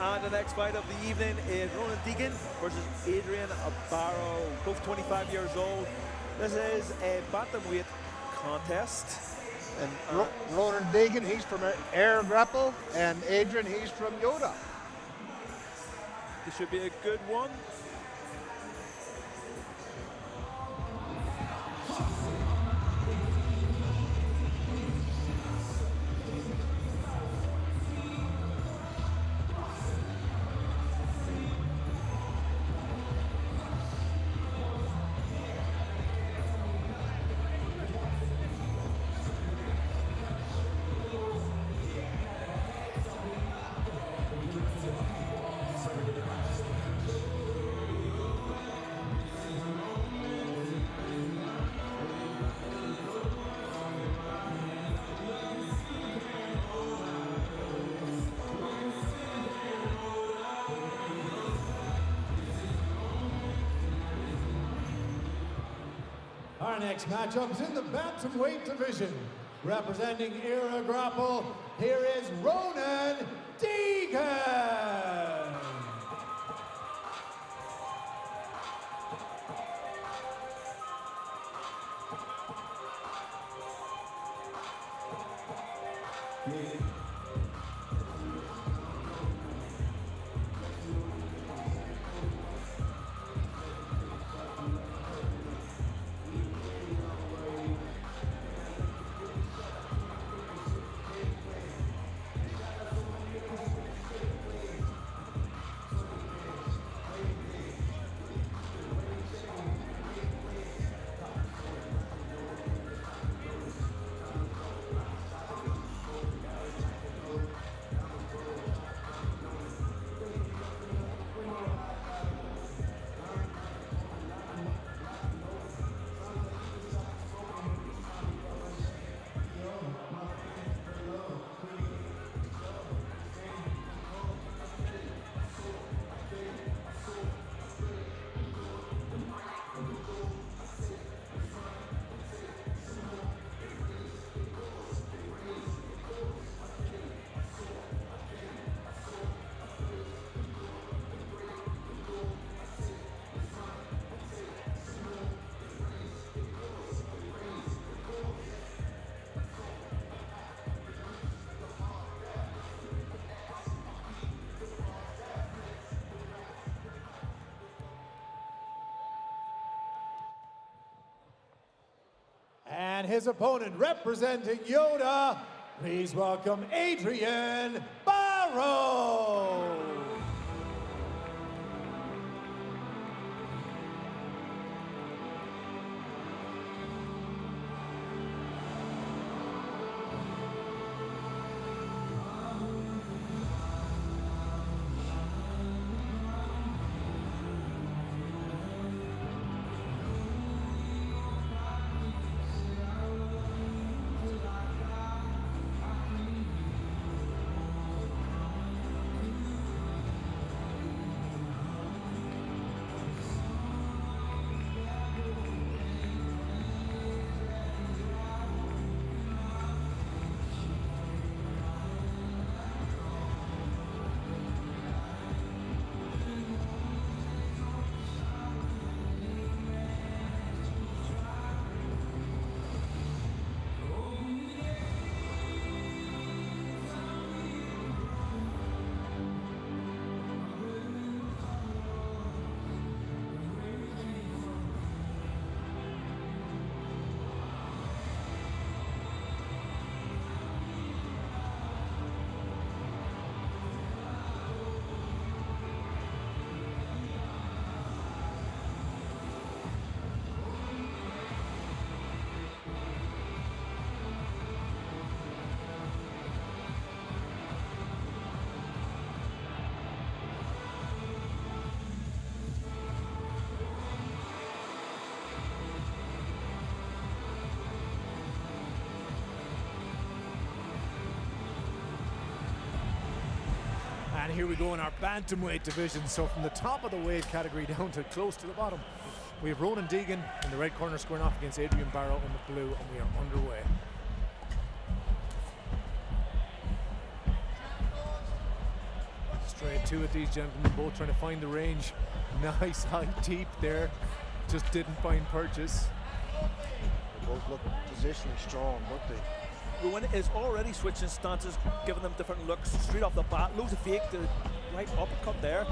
And the next fight of the evening is Ronan Deegan versus Adrian Barrow, both 25 years old. This is a bantamweight contest. And Ronan Deegan, he's from Air Grapple, and Adrian, he's from Yoda. This should be a good one. Our next matchup is in the bantamweight division. Representing Era Grapple, here is Ronan Deegan. And his opponent representing Yoda, please welcome Adrian Barrow. And here we go in our bantamweight division. So from the top of the weight category down to close to the bottom, we have Ronan Deegan in the red corner squaring off against Adrian Barrow in the blue, and we are underway. Straight to it, these gentlemen both trying to find the range. Nice high deep there. Just didn't find purchase. They both look positionally strong, don't they? Rowan is already switching stances, giving them different looks straight off the bat. Loads of fake, the right uppercut there.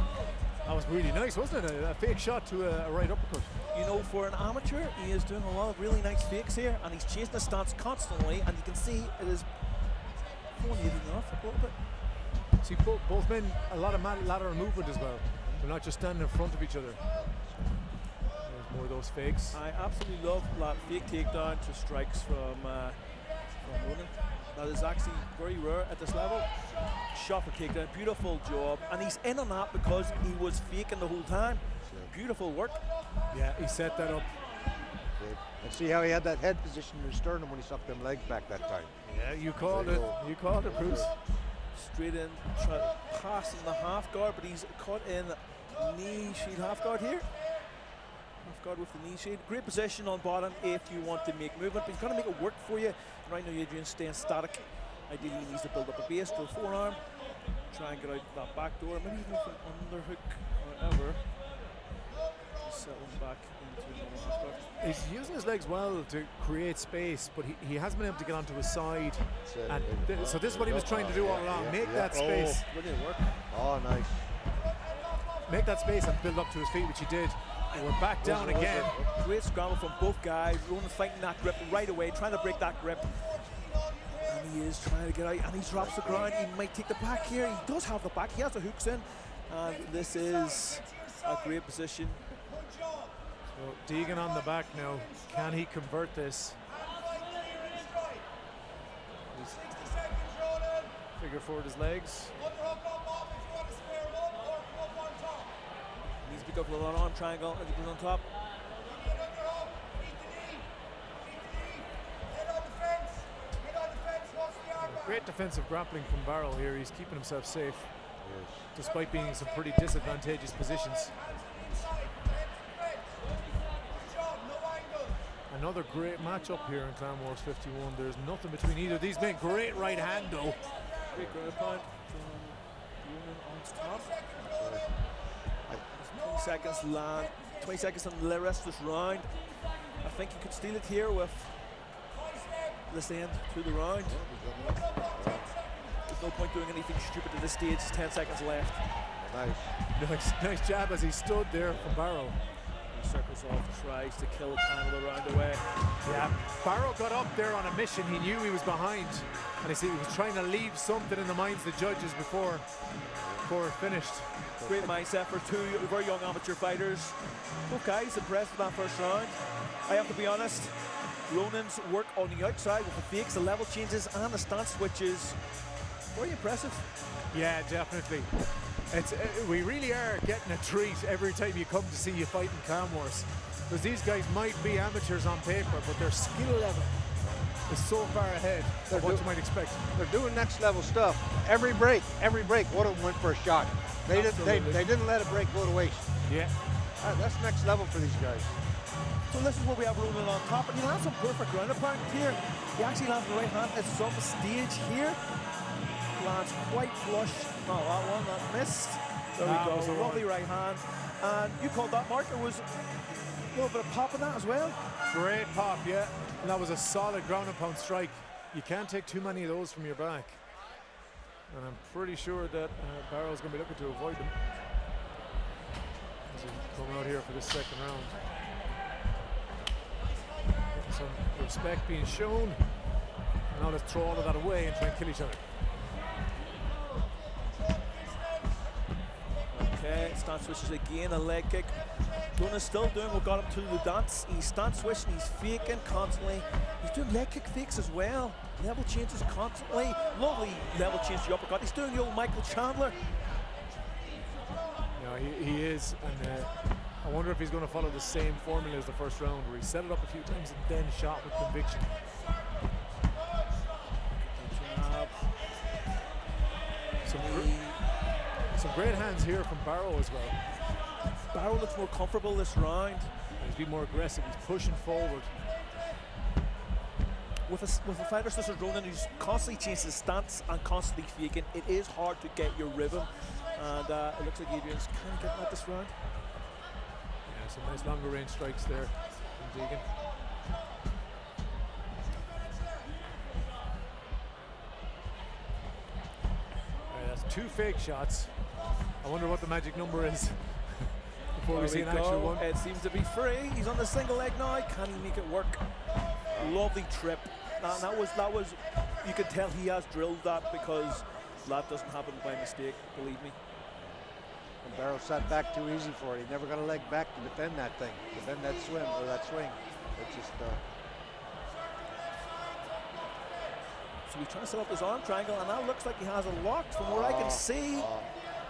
That was really nice, wasn't it? A fake shot to a right uppercut. You know, for an amateur, he is doing a lot of really nice fakes here, and he's chasing the stance constantly, and you can see it is pulling off a little bit. See, both men, a lot of lateral movement as well. They're not just standing in front of each other. There's more of those fakes. I absolutely love that fake takedown to strikes from Ronan. That is actually very rare at this level. Shot for takedown, beautiful job, and he's in on that because he was faking the whole time. Beautiful work. Yeah, he set that up. And see how he had that head position in his sternum when he sucked them legs back that time. Yeah, you called it. You called it, Bruce. Straight in, passing the half guard, but he's caught in knee shield half guard here. Half guard with the knee shield. Great position on bottom if you want to make movement, but he's got to make it work for you. Right now, Adrian's staying static. Ideally, he needs to build up a base to the forearm. Try and get out that back door, maybe even from underhook, whatever. Settling back into normal half guard. He's using his legs well to create space, but he hasn't been able to get onto his side. So this is what he was trying to do all along. Make that space. Brilliant work. Oh, nice. Make that space and build up to his feet, which he did. And we're back down again. Great scramble from both guys. Ronan fighting that grip right away, trying to break that grip. And he is trying to get out, and he drops the ground. He might take the back here. He does have the back. He has the hooks in. And this is a great position. So Deegan on the back now. Can he convert this? He's figure forward his legs. Needs to pick up with an arm triangle as he goes on top. Great defensive grappling from Barrow here. He's keeping himself safe, despite being in some pretty disadvantageous positions. Another great matchup here in Clan Wars 51. There's nothing between either of these men. Great right hand though. Great ground pound from Ronan on top. 20 seconds land, 20 seconds on the rest of this round. I think you could steal it here with this end to the round. There's no point doing anything stupid at this stage. 10 seconds left. Nice jab as he stood there from Barrow. He circles off, tries to kill the time of the round away. Yeah, Barrow got up there on a mission. He knew he was behind, and he was trying to leave something in the minds of the judges before it finished. Great mindset for two very young amateur fighters. Both guys impressed with that first round. I have to be honest, Ronan's work on the outside with the fakes, the level changes, and the stance switches, very impressive. Yeah, definitely. We really are getting a treat every time you come to see you fight in Clan Wars, because these guys might be amateurs on paper, but their skill level is so far ahead of what you might expect. They're doing next level stuff. Every break, one of them went for a shot. They didn't let a break go to waste. Yeah. That's next level for these guys. So this is where we have Ronan on top, and he lands some perfect ground and pound here. He actually lands the right hand at some stage here. Lands quite flush. Not that one, that missed. There we go, lovely right hand. And you called that, Mark. There was a little bit of pop in that as well. Great pop, yeah. And that was a solid ground and pound strike. You can't take too many of those from your back. And I'm pretty sure that Barrow's going to be looking to avoid them as he's coming out here for this second round. Getting some respect being shown. Now let's throw all of that away and try and kill each other. Okay, stance switches again, a leg kick. Ronan's still doing what got him to the dance. He's stance switching, he's faking constantly. He's doing leg kick fakes as well. Level changes constantly. Lovely level change to the uppercut. He's doing the old Michael Chandler. Yeah, he is, and I wonder if he's going to follow the same formula as the first round, where he set it up a few times and then shot with conviction. Some great hands here from Barrow as well. Barrow looks more comfortable this round. He's been more aggressive, he's pushing forward. with a fighter such as Ronan, who's constantly changing his stance and constantly faking, it is hard to get your rhythm. And it looks like Adrian's kind of getting at this round. Yeah, some nice longer range strikes there from Deegan. That's 2 fake shots. I wonder what the magic number is before we see an actual one. It seems to be free. He's on the single leg now. Can he make it work? Lovely trip. That was. You can tell he has drilled that, because that doesn't happen by mistake. Believe me. And Barrow sat back too easy for it. He never got a leg back to defend that thing, defend that swim or that swing. It's just. So he's trying to set up his arm triangle, and that looks like he has it locked from what I can see.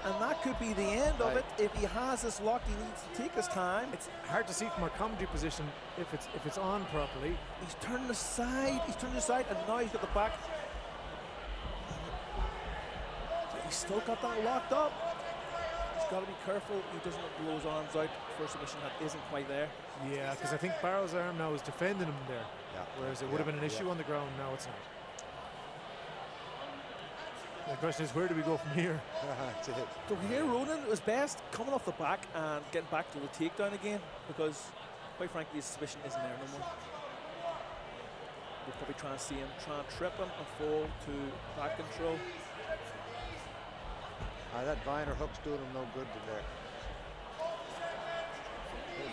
And that could be the end of it. If he has this locked, he needs to take his time. It's hard to see from our commentary position if it's on properly. He's turning aside, and now he's got the back. He's still got that locked up. He's got to be careful he doesn't blow his arms out for a submission that isn't quite there. Yeah, because I think Barrow's arm now is defending him there. Yeah. Whereas it would have been an issue on the ground, now it's not. The question is, where do we go from here? That's it. So here Ronan was best coming off the back and getting back to the takedown again, because quite frankly his submission isn't there no more. We'll probably try and see him try and trip him and fall to back control. That Viner hook's doing him no good today.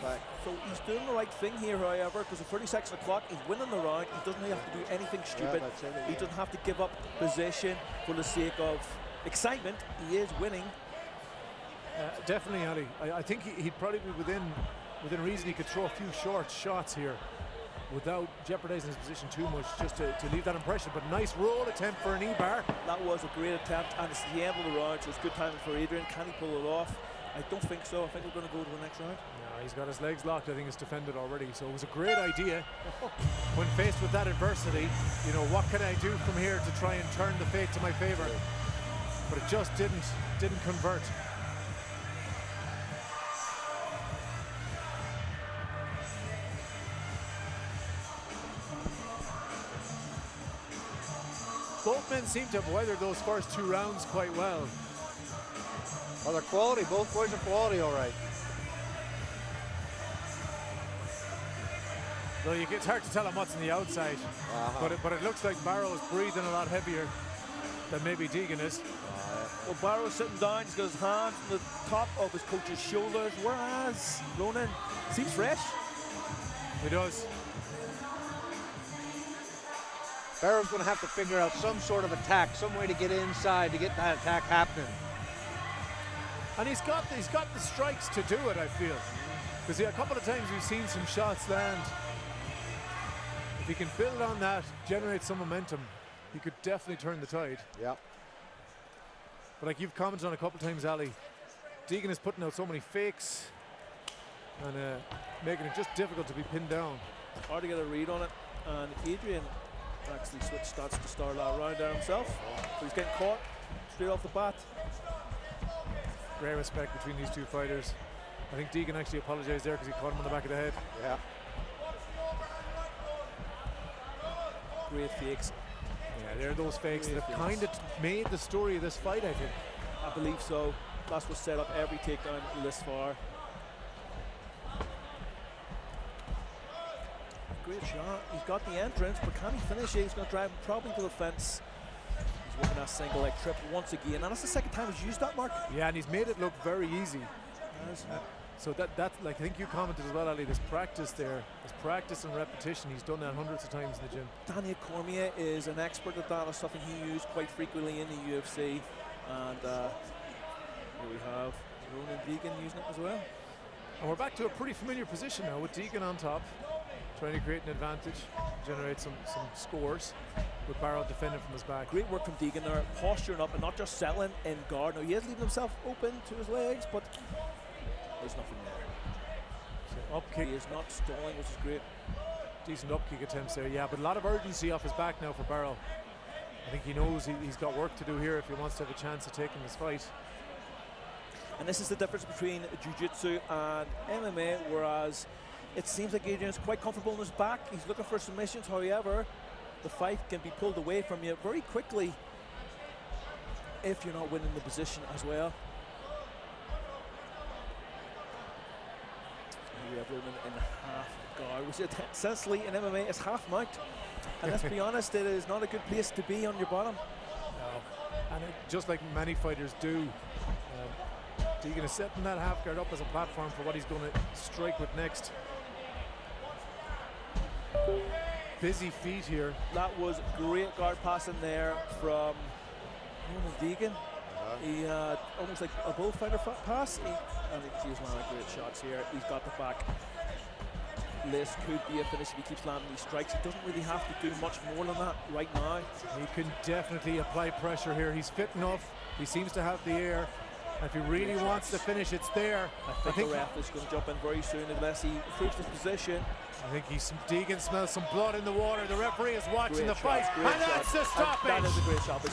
Back. So he's doing the right thing here, however, because at 30 seconds on the clock, he's winning the round. He doesn't have to do anything stupid. He doesn't have to give up possession for the sake of excitement. He is winning. Definitely, Ali. I think he'd probably be within reason. He could throw a few short shots here without jeopardizing his position too much, just to leave that impression. But nice roll attempt for an E-bar. That was a great attempt, and it's the end of the round, so it's good timing for Adrian. Can he pull it off? I don't think so. I think we're going to go to the next round. No, he's got his legs locked. I think it's defended already. So it was a great idea. When faced with that adversity, you know, what can I do from here to try and turn the fate to my favor? But it just didn't convert. Both men seem to have weathered those first 2 rounds quite well. Well, they're quality. Both boys are quality, all right. Though it's hard to tell him what's on the outside. But it looks like Barrow is breathing a lot heavier than maybe Deegan is. Well, Barrow's sitting down. He's got his hands on the top of his coach's shoulders, whereas Ronan seems fresh. He does. Barrow's going to have to figure out some sort of attack, some way to get inside to get that attack happening. And he's got the strikes to do it, I feel. Because a couple of times we've seen some shots land. If he can build on that, generate some momentum, he could definitely turn the tide. Yeah. But like you've commented on a couple of times, Ali, Deegan is putting out so many fakes and making it just difficult to be pinned down. Hard to get a read on it. And Adrian actually switched stats to start that round there himself. So he's getting caught straight off the bat. Great respect between these two fighters. I think Deegan actually apologized there because he caught him on the back of the head. Yeah. Great fakes. Yeah, they're those fakes that have kind of made the story of this fight, I think. I believe so. That's what set up every takedown this far. Great shot. He's got the entrance, but can he finish it? He's going to drive him probably to the fence. He's working that single leg trip once again, and that's the second time he's used that, Mark. Yeah, and he's made it look very easy. So that's like, I think you commented as well, Ali, there's practice there. There's practice and repetition. He's done that hundreds of times in the gym. Daniel Cormier is an expert at that. It's something he used quite frequently in the UFC. And here we have Ronan Deegan using it as well. And we're back to a pretty familiar position now with Deegan on top, trying to create an advantage, generate some scores, with Barrow defending from his back. Great work from Deegan there, posturing up and not just settling in guard. Now he is leaving himself open to his legs, but there's nothing there. So up kick. He is not stalling, which is great. Decent up kick attempts there, yeah, but a lot of urgency off his back now for Barrow. I think he knows he's got work to do here if he wants to have a chance of taking this fight. And this is the difference between jiu-jitsu and MMA, whereas it seems like Adrian's quite comfortable on his back. He's looking for submissions, however, the fight can be pulled away from you very quickly if you're not winning the position as well. We have Ronan in half guard, which essentially in MMA is half mount. And let's be honest, it is not a good place to be on your bottom. No. And just like many fighters do, Deegan is setting that half guard up as a platform for what he's going to strike with next. Busy feet here. That was great guard passing there from Deegan. He had almost like a bullfighter pass. And he's landing great shots here. He's got the back. This could be a finish if he keeps landing these strikes. He doesn't really have to do much more than that right now. He can definitely apply pressure here. He's fit enough. He seems to have the air. If he really wants to finish, it's there. I think the ref is going to jump in very soon unless he improves his position. I think Deegan smells some blood in the water. The referee is watching the fight, and that's the stoppage. That is a great stoppage.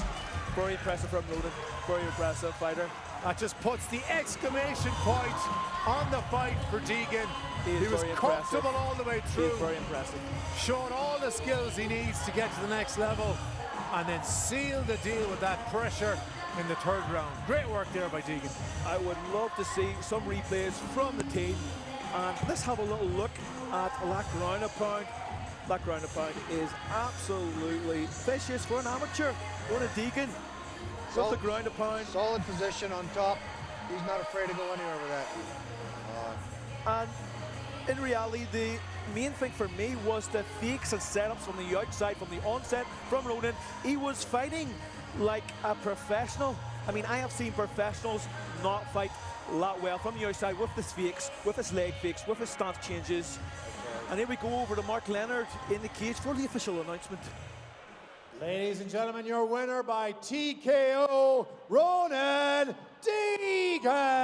Very impressive from Ronan. Very impressive fighter. That just puts the exclamation point on the fight for Deegan. He was comfortable all the way through. He's very impressive. Showing all the skills he needs to get to the next level, and then seal the deal with that pressure in the third round. Great work there by Deegan. I would love to see some replays from the team. And let's have a little look at that ground and pound. That ground and pound is absolutely vicious for an amateur. Ronan Deegan with the ground and pound. Solid position on top. He's not afraid to go anywhere with that. And in reality, the main thing for me was the fakes and setups from the outside, from the onset, from Ronan. He was fighting like a professional. I mean, I have seen professionals not fight that well from the outside with his fakes, with his leg fakes, with his stance changes. And here we go over to Mark Leonard in the cage for the official announcement. Ladies and gentlemen, your winner by TKO, Ronan Deegan.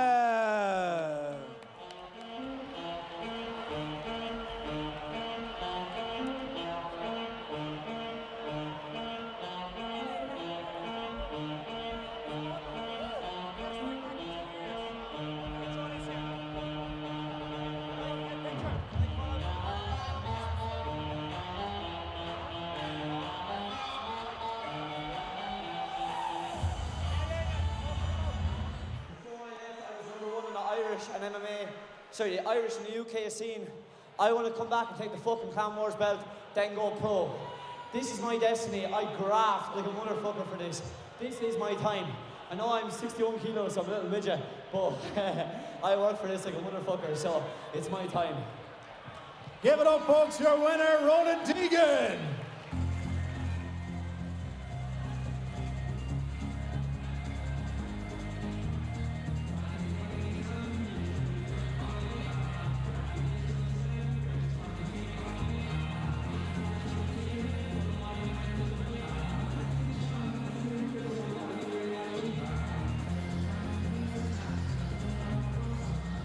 And MMA, sorry, the Irish and the UK scene. I want to come back and take the fucking Clan Wars belt, then go pro. This is my destiny. I graft like a motherfucker for this. This is my time. I know I'm 61 kilos, so I'm a little midget, but I work for this like a motherfucker, so it's my time. Give it up, folks, your winner, Ronan Deegan.